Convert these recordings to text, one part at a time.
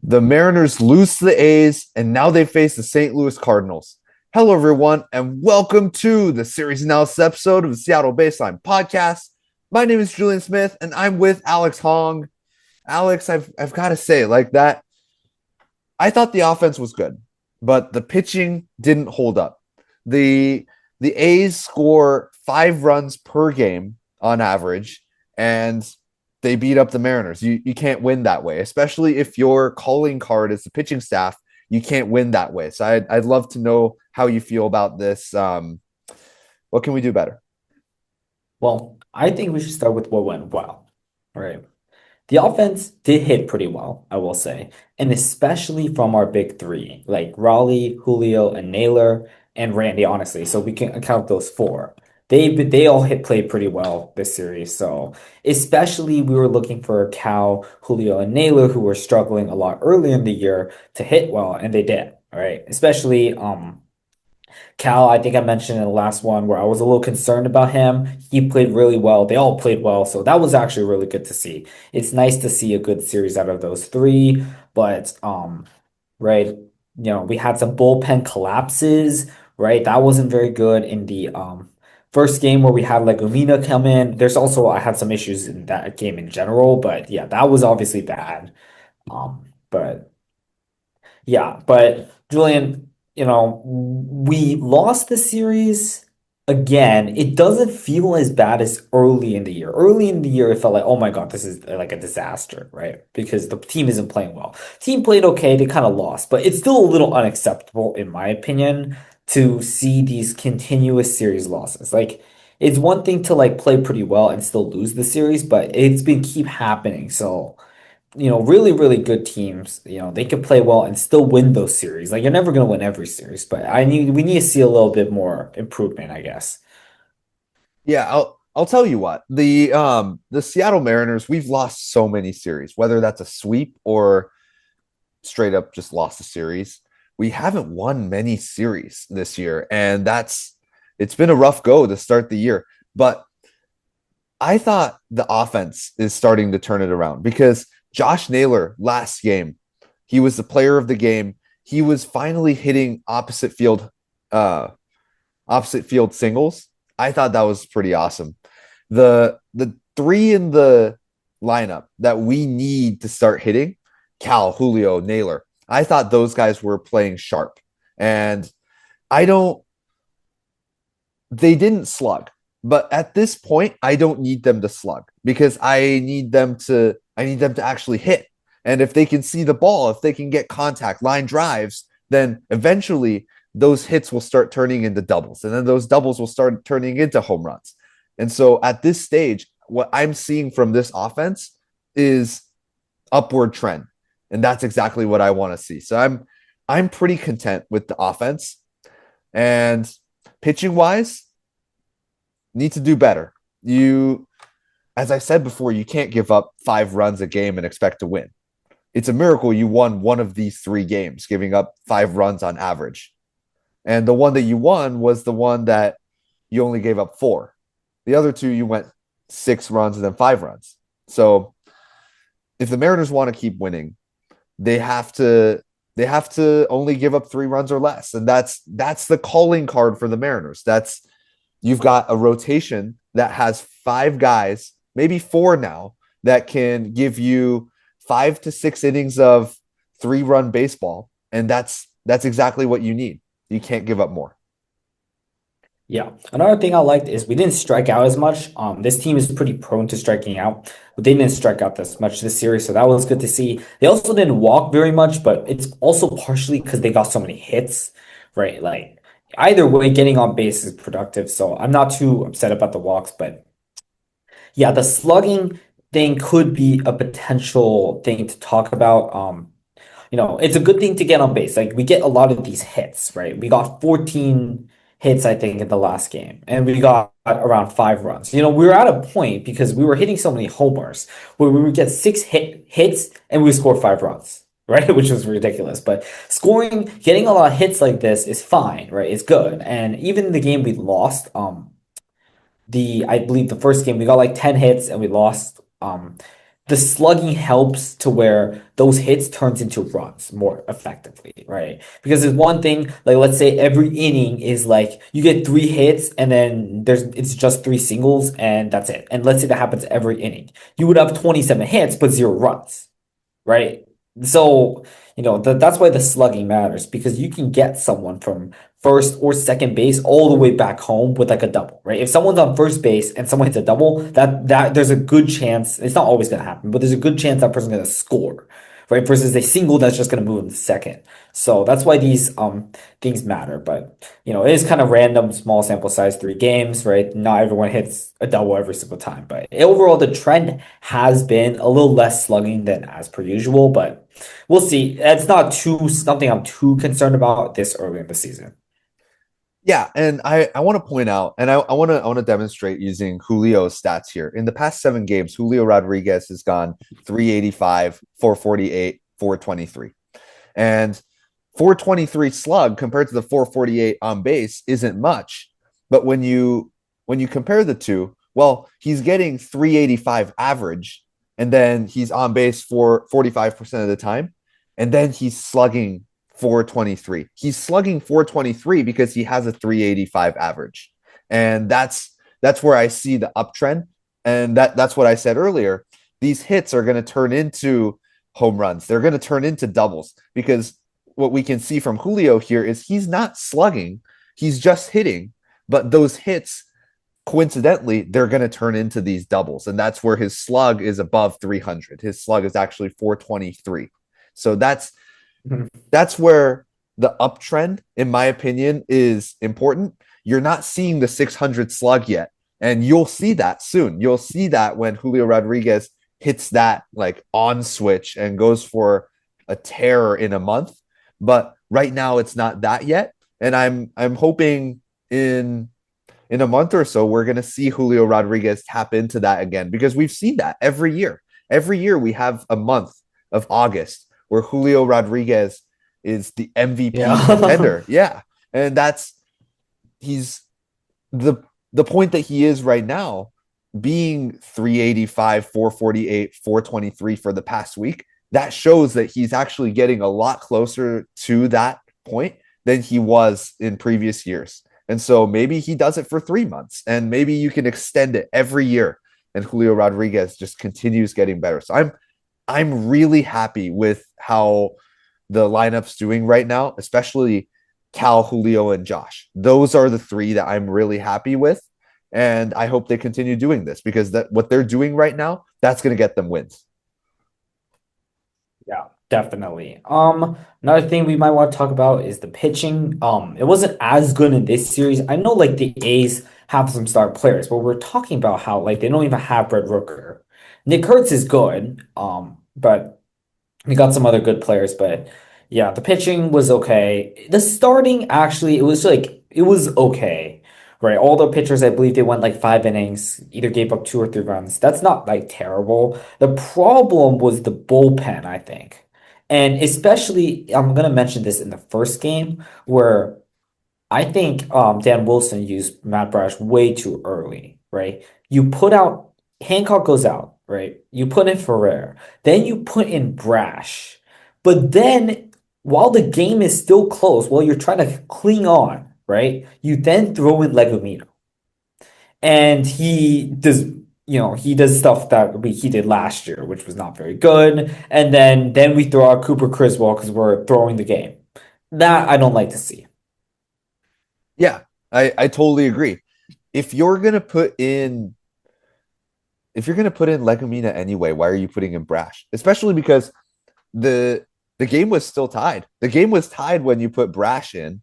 The Mariners lose to the A's, and now they face the St. Louis Cardinals. Hello, everyone, and welcome to the series analysis episode of the Seattle Baseline Podcast. My name is Julian Smith, and I'm with Alex Hong. Alex, I've got to say, like that, I thought the offense was good, but the pitching didn't hold up. The the A's score 5 runs per game on average, and they beat up the Mariners. You can't win that way, especially if your calling card is the pitching staff. You can't win that way. So I'd love to know how you feel about this. What can we do better? Well, I think we should start with what went well, right? The offense did hit pretty well, I will say, and especially from our big three, like Raleigh, Julio, and Naylor, and Randy, honestly. So we can count those four. They all hit played pretty well this series. So especially we were looking for Cal, Julio, and Naylor, who were struggling a lot earlier in the year to hit well, and they did. All right. Especially Cal, I think I mentioned in the last one where I was a little concerned about him. He played really well. They all played well. So that was actually really good to see. It's nice to see a good series out of those three. But right, we had some bullpen collapses, right? That wasn't very good in the first game where we had Legumina come in. There's also I had some issues in that game in general, but yeah, that was obviously bad. But yeah, but Julian, we lost the series again. It doesn't feel as bad as early in the year. Early in the year, it felt like, oh my God, this is like a disaster, right? Because the team isn't playing well. Team played okay, they kind of lost, but it's still a little unacceptable, in my opinion, to see these continuous series losses. Like, it's one thing to like play pretty well and still lose the series, but it's been keep happening. So really, really good teams, they can play well and still win those series. Like you're never going to win every series, but we need to see a little bit more improvement, I guess. Yeah, I'll tell you what. The Seattle Mariners, we've lost so many series, whether that's a sweep or straight up just lost a series. We haven't won many series this year, and it's been a rough go to start the year. But I thought the offense is starting to turn it around because Josh Naylor last game, he was the player of the game. He was finally hitting uh, opposite field singles. I thought that was pretty awesome. The three in the lineup that we need to start hitting, Cal, Julio, Naylor. I thought those guys were playing sharp. And I don't they didn't slug. But at this point, I don't need them to slug because I need them to actually hit. And if they can see the ball, if they can get contact, line drives, then eventually those hits will start turning into doubles. And then those doubles will start turning into home runs. And so at this stage, what I'm seeing from this offense is upward trend. And that's exactly what I want to see. So I'm pretty content with the offense. And pitching wise, need to do better. As I said before, you can't give up 5 runs a game and expect to win. It's a miracle you won one of these 3 games, giving up 5 runs on average. And the one that you won was the one that you only gave up 4. The other 2, you went 6 runs and then 5 runs. So if the Mariners want to keep winning, they have to only give up 3 runs or less. And that's the calling card for the Mariners. That's You've got a rotation that has 5 guys, maybe 4 now, that can give you 5 to 6 innings of 3-run baseball, and that's exactly what you need. You can't give up more. Yeah. Another thing I liked is we didn't strike out as much. This team is pretty prone to striking out, but they didn't strike out this much this series, so that was good to see. They also didn't walk very much, but it's also partially because they got so many hits, right? Like either way, getting on base is productive, so I'm not too upset about the walks, but yeah, the slugging thing could be a potential thing to talk about. It's a good thing to get on base. Like we get a lot of these hits, right? We got 14 hits, I think, in the last game, and we got around 5 runs. We were at a point because we were hitting so many homers where we would get hits and we would score 5 runs. Right, which was ridiculous. But getting a lot of hits like this is fine, right? It's good. And even the game we lost, I believe the first game we got like 10 hits and we lost. the slugging helps to where those hits turns into runs more effectively, right? Because there's one thing, like let's say every inning is like you get three hits and then it's just three singles and that's it. And let's say that happens every inning. You would have 27 hits but zero runs, right? So, that's why the slugging matters because you can get someone from first or second base all the way back home with like a double, right? If someone's on first base and someone hits a double, that there's a good chance, it's not always going to happen, but there's a good chance that person's going to score, right? Versus a single that's just going to move in the second. So that's why these things matter. But it is kind of random, small sample size, 3 games, right? Not everyone hits a double every single time. But overall, the trend has been a little less slugging than as per usual. But we'll see. It's not too something I'm too concerned about this early in the season. Yeah, and I want to point out, and I want to demonstrate using Julio's stats here. In the past 7 games, Julio Rodriguez has gone 385, 448, 423. And 423 slug compared to the 448 on base isn't much. But when you compare the two, well, he's getting 385 average, and then he's on base for 45% of the time, and then he's slugging 423. He's slugging 423 because he has a 385 average. And that's where I see the uptrend. And that's what I said earlier. These hits are going to turn into home runs. They're going to turn into doubles because what we can see from Julio here is he's not slugging, he's just hitting, but those hits coincidentally they're going to turn into these doubles, and that's where his slug is above 300. His slug is actually 423. So Mhm. that's where the uptrend, in my opinion, is important. You're not seeing the 600 slug yet, and you'll see that soon. You'll see that when Julio Rodriguez hits that like on switch and goes for a tear in a month. But right now, it's not that yet, and I'm hoping in a month or so we're going to see Julio Rodriguez tap into that again because we've seen that every year. Every year we have a month of August where Julio Rodriguez is the MVP Yeah. contender. Yeah. And he's the the point that he is right now being 385, 448, 423 for the past week. That shows that he's actually getting a lot closer to that point than he was in previous years. And so maybe he does it for 3 months and maybe you can extend it every year and Julio Rodriguez just continues getting better. So I'm really happy with how the lineup's doing right now, especially Cal, Julio, and Josh. Those are the three that I'm really happy with. And I hope they continue doing this because that what they're doing right now, that's going to get them wins. Yeah, definitely. Another thing we might want to talk about is the pitching. It wasn't as good in this series. I know like the A's have some star players, but we're talking about how like they don't even have Brett Rooker. Nick Kurtz is good, but we got some other good players, but yeah, the pitching was okay. The starting actually, it was okay, right? All the pitchers, I believe they went like 5 innings, either gave up 2 or 3 runs. That's not like terrible. The problem was the bullpen, I think. And especially, I'm gonna mention this in the first game where I think Dan Wilson used Matt Brash way too early, right? You put out Hancock goes out, right? You put in Ferrer, then you put in Brash, but then while the game is still close, while you're trying to cling on, right? You then throw in Legumino, and he does stuff that he did last year, which was not very good. And then we throw out Cooper Criswell because we're throwing the game. That I don't like to see. Yeah, I totally agree. If you're gonna put in if you're gonna put in Legumina anyway, why are you putting in Brash? Especially because the the game was still tied. The game was tied when you put Brash in.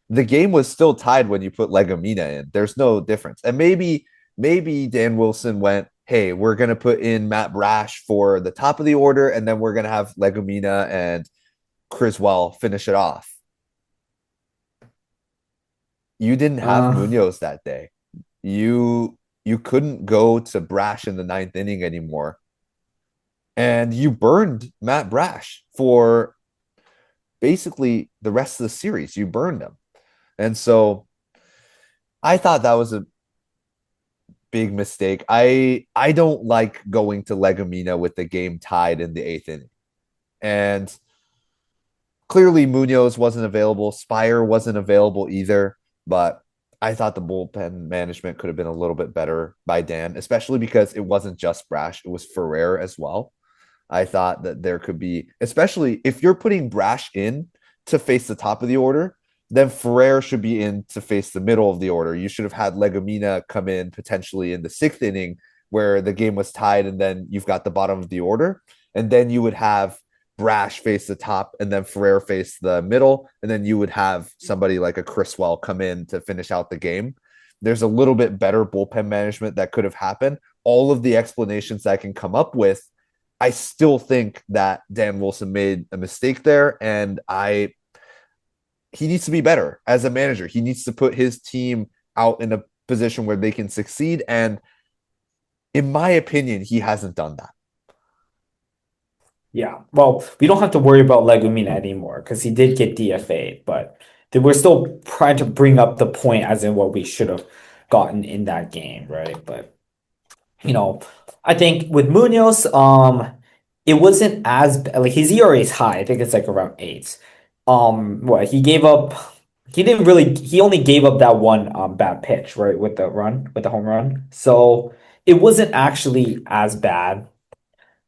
The game was still tied when you put Legumina in. There's no difference. And maybe Dan Wilson went, hey, we're gonna put in Matt Brash for the top of the order, and then we're gonna have Legumina and Criswell finish it off. You didn't have Uh, Munoz that day. You couldn't go to Brash in the ninth inning anymore. And you burned Matt Brash for basically the rest of the series. You burned him. And so I thought that was big mistake. I don't like going to Legumina with the game tied in the eighth inning. And clearly Munoz wasn't available. Spire wasn't available either. But I thought the bullpen management could have been a little bit better by Dan, especially because it wasn't just Brash, it was Ferrer as well. I thought that there could be, especially if you're putting Brash in to face the top of the order, then Ferrer should be in to face the middle of the order. You should have had Legumina come in potentially in the sixth inning where the game was tied, and then you've got the bottom of the order. And then you would have Brash face the top, and then Ferrer face the middle. And then you would have somebody like a Criswell come in to finish out the game. There's a little bit better bullpen management that could have happened. All of the explanations that I can come up with, I still think that Dan Wilson made a mistake there, and he needs to be better as a manager. He needs to put his team out in a position where they can succeed, and in my opinion, he hasn't done that. Yeah. Well, we don't have to worry about Legumina anymore because he did get DFA'd, but we're still trying to bring up the point as in what we should have gotten in that game, right? But you know, I think with Munoz, it wasn't as like his ERA is high. I think it's like around eight. What he gave up, he didn't really. He only gave up that one bad pitch, right, with the run, with the home run. So it wasn't actually as bad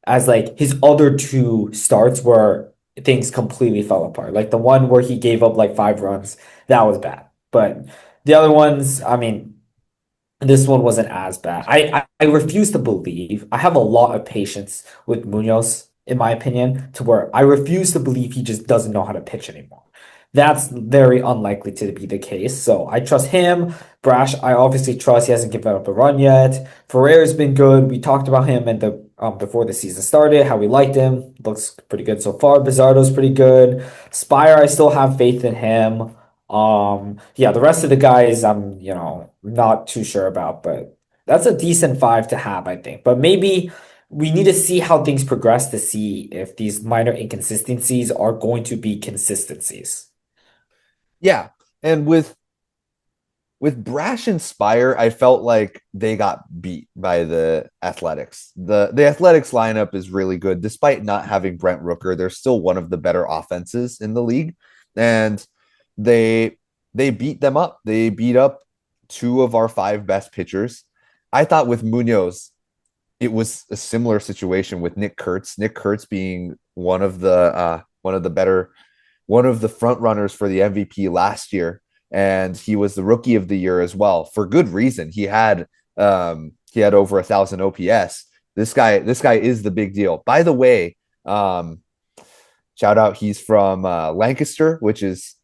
as like his other two starts where things completely fell apart. Like the one where he gave up like 5 runs, that was bad. But the other ones, I mean, this one wasn't as bad. I refuse to believe. I have a lot of patience with Munoz, in my opinion, to where I refuse to believe he just doesn't know how to pitch anymore. That's very unlikely to be the case. So I trust him. Brash, I obviously trust. He hasn't given up a run yet. Ferrer's been good. We talked about him in the before the season started, how we liked him. Looks pretty good so far. Bizardo's pretty good. Spire, I still have faith in him. Yeah, the rest of the guys I'm, not too sure about, but that's a decent five to have, I think. But maybe we need to see how things progress to see if these minor inconsistencies are going to be consistencies. Yeah. And with Brash and Spire, I felt like they got beat by the Athletics. The Athletics lineup is really good. Despite not having Brent Rooker, they're still one of the better offenses in the league. And they they beat them up. They beat up two of our five best pitchers. I thought with Munoz, it was a similar situation with Nick Kurtz. Nick Kurtz being one of the front runners for the MVP last year, and he was the rookie of the year as well for good reason. He had over 1,000 OPS. This guy is the big deal. By the way, shout out, he's from Lancaster, which is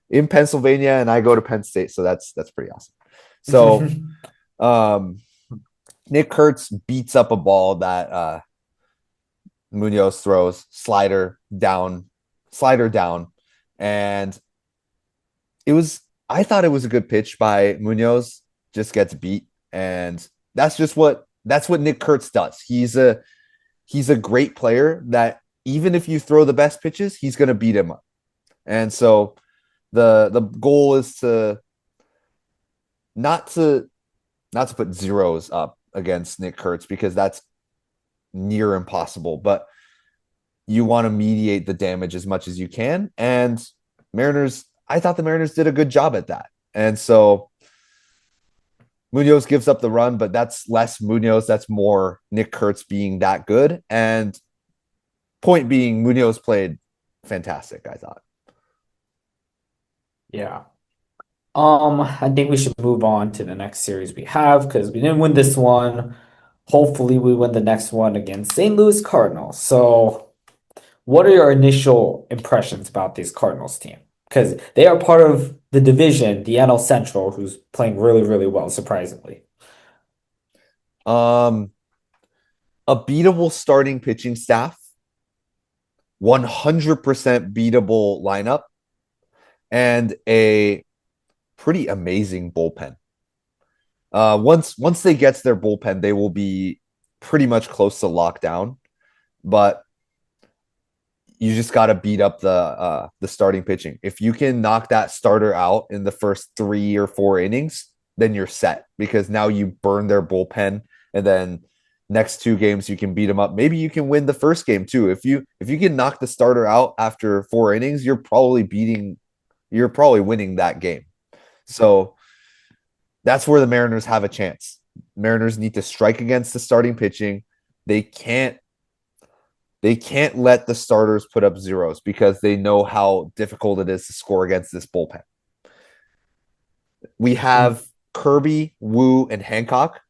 in Pennsylvania, and I go to Penn State, so that's pretty awesome. So um, Nick Kurtz beats up a ball that Munoz throws, slider down, and it was. I thought it was a good pitch by Munoz, just gets beat, and that's what Nick Kurtz does. He's a great player that even if you throw the best pitches, he's going to beat him up. And so the goal is to not to not to put zeros up against Nick Kurtz because that's near impossible, but you want to mediate the damage as much as you can. And I thought the Mariners did a good job at that. And so Munoz gives up the run, but that's less Munoz. That's more Nick Kurtz being that good. And point being, Munoz played fantastic, I thought. Yeah. I think we should move on to the next series we have because we didn't win this one. Hopefully, we win the next one against St. Louis Cardinals. So, what are your initial impressions about this Cardinals team? Because they are part of the division, the NL Central, who's playing really, really well, surprisingly. Um, a beatable starting pitching staff, 100% beatable lineup, and a pretty amazing bullpen. Once they get to their bullpen, they will be pretty much close to lockdown. But you just got to beat up the starting pitching. If you can knock that starter out in the first 3 or 4 innings, then you're set because now you burn their bullpen, and then next two games you can beat them up. Maybe you can win the first game too. If you can knock the starter out after 4 innings, you're probably winning that game. So that's where the Mariners have a chance. Mariners need to strike against the starting pitching. They can't they can't let the starters put up zeros because they know how difficult it is to score against this bullpen. We have Kirby, Wu, and Hancock,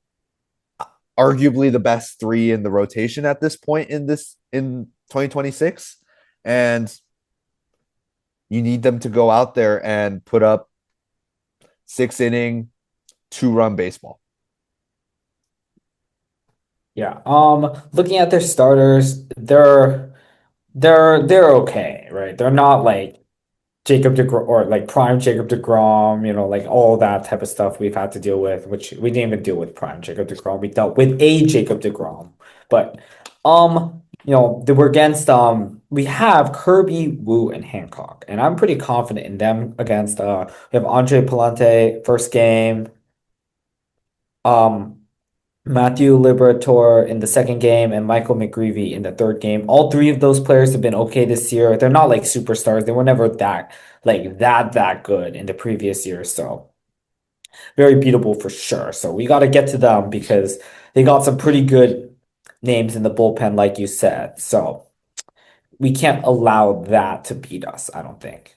arguably the best three in the rotation at this point in 2026. And you need them to go out there and put up 6 inning, 2 run baseball. Yeah. Looking at their starters, they're okay, right? They're not like Jacob DeGrom or like prime Jacob DeGrom, like all that type of stuff we've had to deal with, which we didn't even deal with prime Jacob DeGrom. We dealt with a Jacob DeGrom. But we're against we have Kirby, Wu, and Hancock. And I'm pretty confident in them against we have Andre Palante first game. Um Matthew Liberatore in the second game and Michael McGreevy in the third game. All three of those players have been okay this year. They're not like superstars. They were never that good in the previous year. So very beatable for sure. So we got to get to them because they got some pretty good names in the bullpen, like you said. So we can't allow that to beat us, I don't think.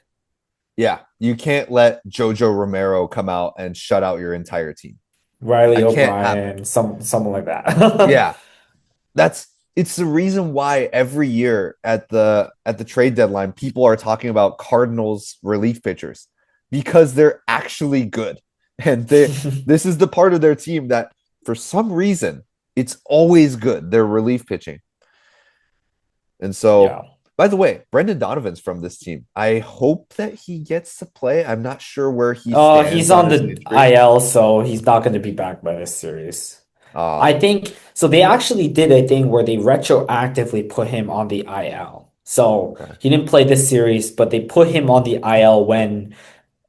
Yeah, you can't let Jojo Romero come out and shut out your entire team. Riley That can't happen. O'Brien, someone like that. Yeah, that's it's the reason why every year at the trade deadline people are talking about Cardinals relief pitchers because they're actually good. And this is the part of their team that for some reason it's always good. Their relief pitching. And so, Yeah. by the way, Brendan Donovan's from this team. I hope that he gets to play. I'm not sure where he He's stands on on his the injury. IL, so he's not going to be back by this series. Uh I think so. They actually did a thing where they retroactively put him on the IL. So okay. he didn't play this series, but they put him on the IL when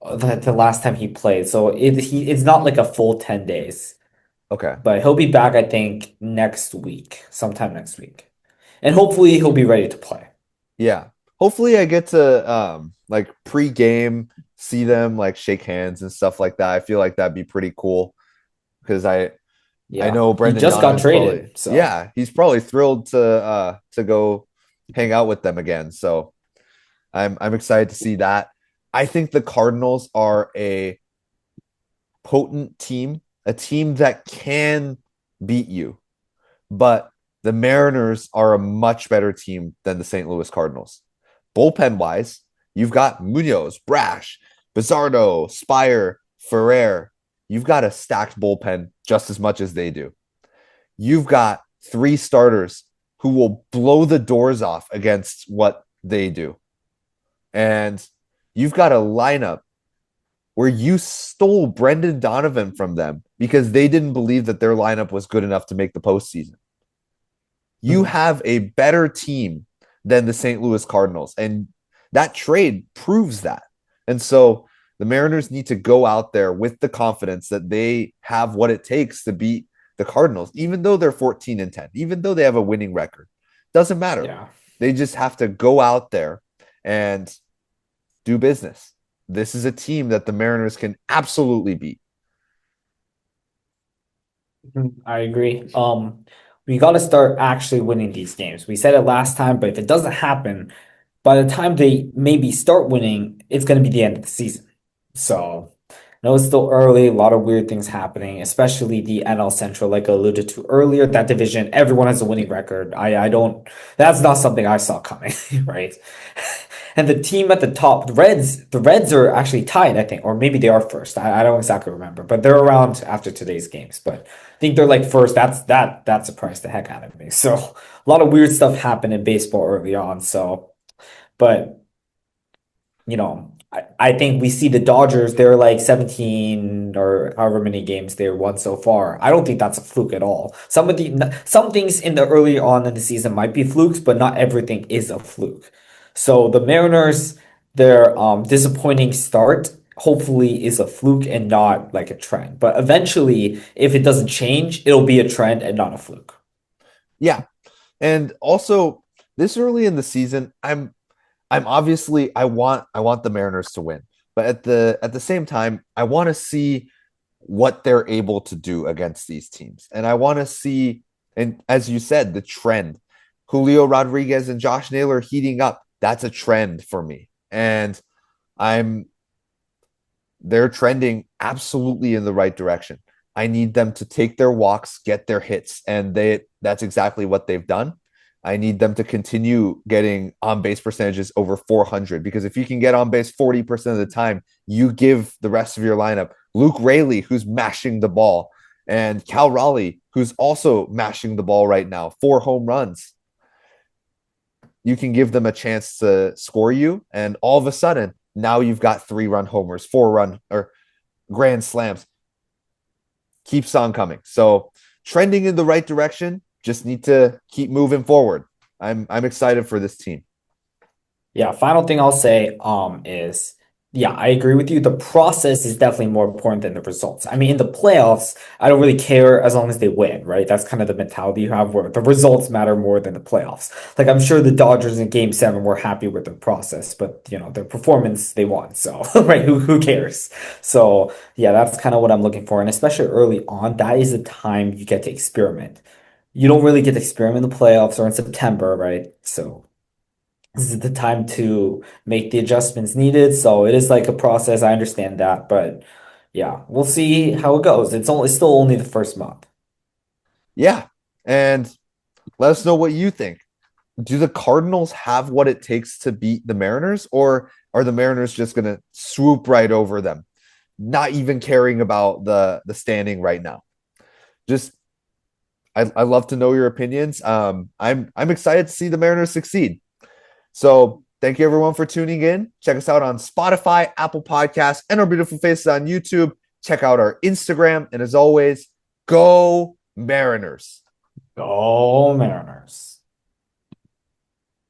the last time he played. So it's not like a full 10 days, Okay. but he'll be back, I think, next week, sometime next week. And hopefully he'll be ready to play. Yeah. Hopefully I get to like pre-game see them like shake hands and stuff like that. I feel like that'd be pretty cool because I Yeah. know He Brendan just got Donovan's probably traded, so yeah, he's probably thrilled to go hang out with them again. So I'm excited to see that. I think the Cardinals are a potent team, a team that can beat you, but the Mariners are a much better team than the St. Louis Cardinals. Bullpen wise, you've got Munoz, Brash, Bizardo, Spire, Ferrer. You've got a stacked bullpen just as much as they do. You've got three starters who will blow the doors off against what they do. And you've got a lineup where you stole Brendan Donovan from them because they didn't believe that their lineup was good enough to make the postseason. You have a better team than the St. Louis Cardinals. And that trade proves that. And so the Mariners need to go out there with the confidence that they have what it takes to beat the Cardinals, even though they're 14-10, even though they have a winning record. Doesn't matter. yeah. They just have to go out there and do business. This is a team that the Mariners can absolutely beat. I agree. We got to start actually winning these games. We said it last time, but if it doesn't happen, by the time they maybe start winning, it's going to be the end of the season. So, I know it's still early, a lot of weird things happening, especially the NL Central, like I alluded to earlier. That division, everyone has a winning record. I don't, that's not something I saw coming, right? And the team at the top, the Reds are actually tied, I think, or maybe they are first. I don't exactly remember, but they're around after today's games. But I think they're like first. That surprised the heck out of me. So a lot of weird stuff happened in baseball early on. So, but I think we see the Dodgers, they're like 17 or however many games they're won so far. I don't think that's a fluke at all. Some things in the early on in the season might be flukes, but not everything is a fluke. So the Mariners, their disappointing start, hopefully is a fluke and not like a trend. But eventually, if it doesn't change, it'll be a trend and not a fluke. Yeah. And also this early in the season, I'm obviously I want the Mariners to win. But at the same time, I want to see what they're able to do against these teams. And I want to see, and as you said, the trend. Julio Rodriguez and Josh Naylor heating up. That's a trend for me. And I'm they're trending absolutely in the right direction. I need them to take their walks, get their hits, and that's exactly what they've done. I need them to continue getting on base percentages over 400 because if you can get on base 40% of the time, you give the rest of your lineup Luke Raley, who's mashing the ball, and Cal Raleigh, who's also mashing the ball right now, 4 home runs. You can give them a chance to score you, and all of a sudden, now you've got 3 run homers, 4 run or grand slams. Keeps on coming. So trending in the right direction. Just need to keep moving forward. I'm excited for this team. Yeah, final thing I'll say is yeah, I agree with you. The process is definitely more important than the results. I mean, in the playoffs, I don't really care as long as they win, right? That's kind of the mentality you have where the results matter more than the playoffs. Like I'm sure the Dodgers in game 7 were happy with the process, but you know, their performance they won. So, right, who cares? So, yeah, that's kind of what I'm looking for. And especially early on, that is the time you get to experiment. You don't really get to experiment in the playoffs or in September, right? So this is the time to make the adjustments needed. So it is like a process. I understand that, but yeah, we'll see how it goes. It's still only the first month. Yeah. And let us know what you think. Do the Cardinals have what it takes to beat the Mariners, or are the Mariners just going to swoop right over them, not even caring about the standing right now? Just I love to know your opinions. I'm excited to see the Mariners succeed. So thank you everyone for tuning in. Check us out on Spotify, Apple Podcasts, and our beautiful faces on YouTube. Check out our Instagram. And as always, go Mariners. Go Mariners.